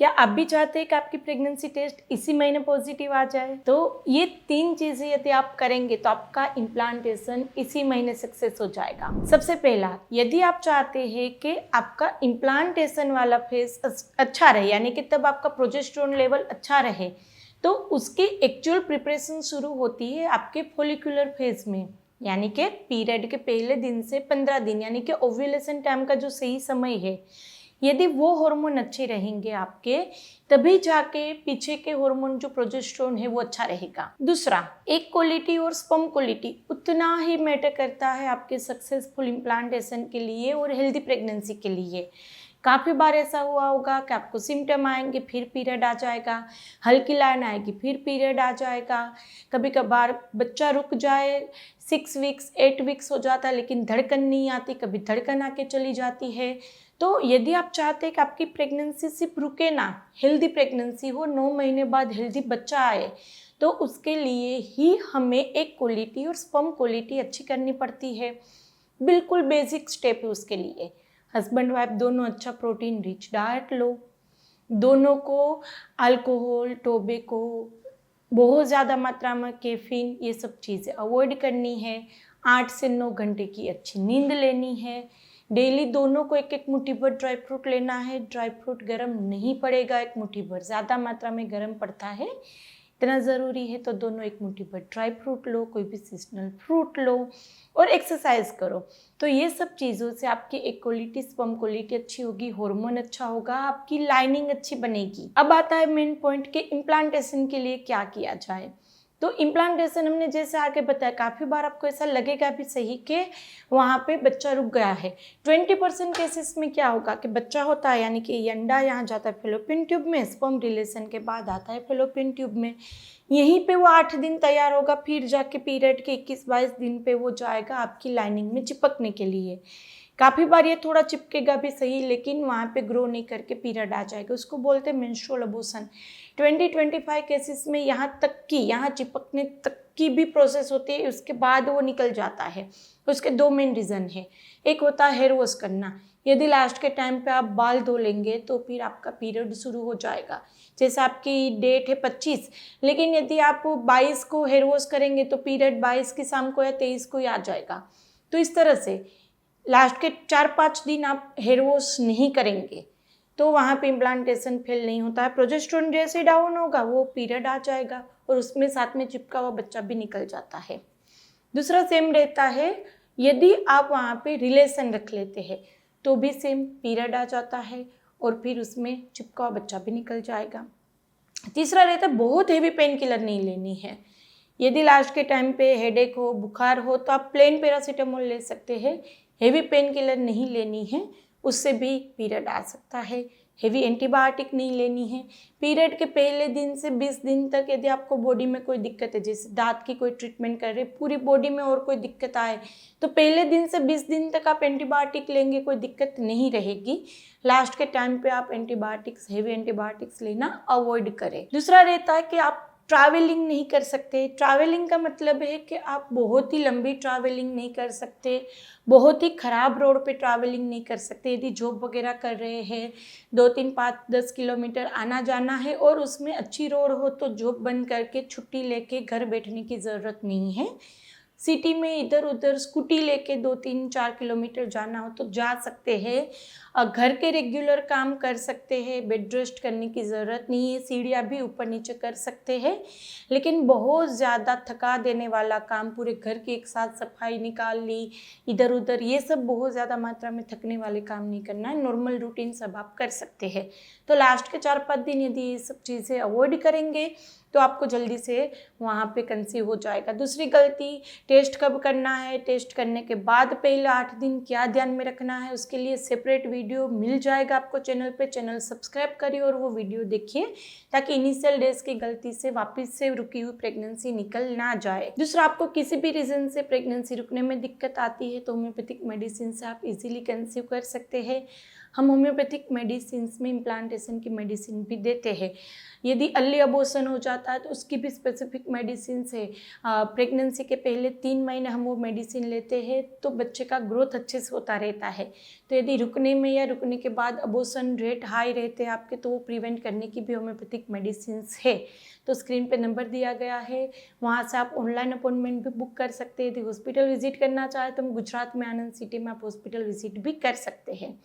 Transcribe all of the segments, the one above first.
क्या आप भी चाहते हैं कि आपकी प्रेगनेंसी टेस्ट इसी महीने पॉजिटिव आ जाए? तो ये 3 चीज़ें यदि आप करेंगे तो आपका इम्प्लांटेशन इसी महीने सक्सेस हो जाएगा। सबसे पहला, यदि आप चाहते हैं कि आपका इम्प्लांटेशन वाला फेज़ अच्छा रहे, यानी कि तब आपका प्रोजेस्टेरोन लेवल अच्छा रहे, तो उसकी एक्चुअल प्रिपरेशन शुरू होती है आपके फॉलिकुलर फेज़ में, यानी कि पीरियड के पहले दिन से 15 दिन, यानी कि ओव्यूलेशन टाइम का जो सही समय है। यदि वो हार्मोन अच्छे रहेंगे आपके, तभी जाके पीछे के हार्मोन जो प्रोजेस्टेरोन है वो अच्छा रहेगा। दूसरा, एग क्वालिटी और स्पर्म क्वालिटी उतना ही मैटर करता है आपके सक्सेसफुल इम्प्लांटेशन के लिए और हेल्दी प्रेगनेंसी के लिए। काफ़ी बार ऐसा हुआ होगा कि आपको सिम्टम आएंगे फिर पीरियड आ जाएगा, हल्की लाइन आएगी फिर पीरियड आ जाएगा, कभी कभार बच्चा रुक जाए, 6 वीक्स 8 वीक्स हो जाता है लेकिन धड़कन नहीं आती, कभी धड़कन आके चली जाती है। तो यदि आप चाहते हैं कि आपकी प्रेगनेंसी सिर्फ रुके ना, हेल्दी प्रेगनेंसी हो, 9 महीने बाद हेल्दी बच्चा आए, तो उसके लिए ही हमें एक क्वालिटी और स्पर्म क्वालिटी अच्छी करनी पड़ती है। बिल्कुल बेसिक स्टेप है उसके लिए। हस्बैंड वाइफ दोनों अच्छा प्रोटीन रिच डाइट लो, दोनों को अल्कोहल, टोबैको, बहुत ज़्यादा मात्रा में कैफीन, ये सब चीज़ें अवॉइड करनी है। 8 से 9 घंटे की अच्छी नींद लेनी है। डेली दोनों को एक एक मुट्ठी भर ड्राई फ्रूट लेना है। ड्राई फ्रूट गर्म नहीं पड़ेगा, एक मुट्ठी भर, ज़्यादा मात्रा में गर्म पड़ता है, इतना ज़रूरी है। तो दोनों एक मुट्ठी भर ड्राई फ्रूट लो, कोई भी सीजनल फ्रूट लो और एक्सरसाइज करो। तो ये सब चीज़ों से आपकी एक क्वालिटी, स्पर्म क्वालिटी अच्छी होगी, हार्मोन अच्छा होगा, आपकी लाइनिंग अच्छी बनेगी। अब आता है मेन पॉइंट कि इम्प्लांटेशन के लिए क्या किया जाए। तो इम्प्लांटेशन हमने जैसे आगे बताया, काफ़ी बार आपको ऐसा लगेगा भी सही कि वहाँ पे बच्चा रुक गया है। 20% केसेस में क्या होगा कि बच्चा होता है, यानी कि अंडा यहाँ जाता है फैलोपियन ट्यूब में, स्पर्म रिलेशन के बाद आता है फैलोपियन ट्यूब में, यहीं पे वो 8 दिन तैयार होगा, फिर जाके पीरियड के 21-22 दिन पे वो जाएगा आपकी लाइनिंग में चिपकने के लिए। काफ़ी बार ये थोड़ा चिपकेगा भी सही, लेकिन वहाँ पे ग्रो नहीं करके पीरियड आ जाएगा, उसको बोलते हैं मेंस्ट्रुअल अबॉर्शन। 20-25 केसेस में यहाँ तक कि यहाँ चिपकने तक की भी प्रोसेस होती है, उसके बाद वो निकल जाता है। उसके 2 मेन रीज़न है। एक होता है हेयर वॉश करना, यदि लास्ट के टाइम पे आप बाल धो लेंगे तो फिर आपका पीरियड शुरू हो जाएगा। जैसे आपकी डेट है 25, लेकिन यदि आप 22 को हेयर वॉश करेंगे तो पीरियड 22 की शाम को या 23 को ही आ जाएगा। तो इस तरह से लास्ट के 4-5 दिन आप हेयर वॉश नहीं करेंगे तो वहाँ पे इम्प्लांटेशन फेल नहीं होता है। प्रोजेस्टेरोन जैसे डाउन होगा वो पीरियड आ जाएगा और उसमें साथ में चिपका हुआ बच्चा भी निकल जाता है। दूसरा सेम रहता है, यदि आप वहाँ पे रिलेशन रख लेते हैं तो भी सेम पीरियड आ जाता है और फिर उसमें चिपका हुआ बच्चा भी निकल जाएगा। तीसरा रहता है, बहुत हेवी पेन किलर नहीं लेनी है। यदि लास्ट के टाइम पे हेडेक हो, बुखार हो, तो आप प्लेन पैरासीटामोल ले सकते हैं, हेवी पेन किलर नहीं लेनी है, उससे भी पीरियड आ सकता है। हेवी एंटीबायोटिक नहीं लेनी है। पीरियड के पहले दिन से 20 दिन तक यदि आपको बॉडी में कोई दिक्कत है, जैसे दांत की कोई ट्रीटमेंट कर रहे, पूरी बॉडी में और कोई दिक्कत आए, तो पहले दिन से 20 दिन तक आप एंटीबायोटिक लेंगे, कोई दिक्कत नहीं रहेगी। लास्ट के टाइम पे आप एंटीबायोटिक्स, हेवी एंटीबायोटिक्स लेना अवॉइड करें। दूसरा रहता है कि आप ट्रैवलिंग नहीं कर सकते। ट्रैवलिंग का मतलब है कि आप बहुत ही लंबी ट्रैवलिंग नहीं कर सकते, बहुत ही ख़राब रोड पे ट्रैवलिंग नहीं कर सकते। यदि जॉब वगैरह कर रहे हैं, 2-3-5-10 किलोमीटर आना जाना है और उसमें अच्छी रोड हो तो जॉब बंद करके छुट्टी लेके घर बैठने की ज़रूरत नहीं है। सिटी में इधर उधर स्कूटी लेके 2-3-4 किलोमीटर जाना हो तो जा सकते हैं। घर के रेगुलर काम कर सकते हैं, बेड रेस्ट करने की ज़रूरत नहीं है, सीढ़ियाँ भी ऊपर नीचे कर सकते हैं। लेकिन बहुत ज़्यादा थका देने वाला काम, पूरे घर की एक साथ सफाई निकाल ली, इधर उधर, ये सब बहुत ज़्यादा मात्रा में थकने वाले काम नहीं करना है। नॉर्मल रूटीन सब आप कर सकते हैं। तो लास्ट के 4-5 दिन यदि ये सब चीज़ें अवॉइड करेंगे तो आपको जल्दी से वहाँ पे कंसीव हो जाएगा। दूसरी गलती, टेस्ट कब करना है, टेस्ट करने के बाद पहले 8 दिन क्या ध्यान में रखना है, उसके लिए सेपरेट वीडियो मिल जाएगा आपको चैनल पे। चैनल सब्सक्राइब करिए और वो वीडियो देखिए ताकि इनिशियल डेज की गलती से वापस से रुकी हुई प्रेगनेंसी निकल ना जाए। दूसरा, आपको किसी भी रीज़न से प्रेगनेंसी रुकने में दिक्कत आती है तो होम्योपैथिक मेडिसिन से आप इजीली कंसीव कर सकते हैं। हम होम्योपैथिक मेडिसिन में इम्प्लांटेशन की मेडिसिन भी देते हैं। यदि अर्ली अबॉर्शन हो जाता है तो उसकी भी स्पेसिफिक मेडिसिन है। प्रेगनेंसी के पहले 3 महीने हम वो मेडिसिन लेते हैं तो बच्चे का ग्रोथ अच्छे से होता रहता है। तो यदि रुकने में या रुकने के बाद अबॉर्शन रेट हाई रहते हैं आपके, तो वो प्रिवेंट करने की भी होम्योपैथिक मेडिसिन है। तो स्क्रीन पे नंबर दिया गया है, वहाँ से आप ऑनलाइन अपॉइंटमेंट भी बुक कर सकते हैं। यदि हॉस्पिटल विजिट करना चाहे तो हम गुजरात में आनंद सिटी में आप हॉस्पिटल विजिट भी कर सकते हैं।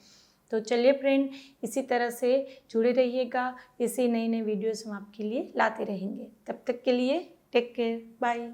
तो चलिए फ्रेंड, इसी तरह से जुड़े रहिएगा, इसी नए नए वीडियोस हम आपके लिए लाते रहेंगे। तब तक के लिए टेक केयर, बाय।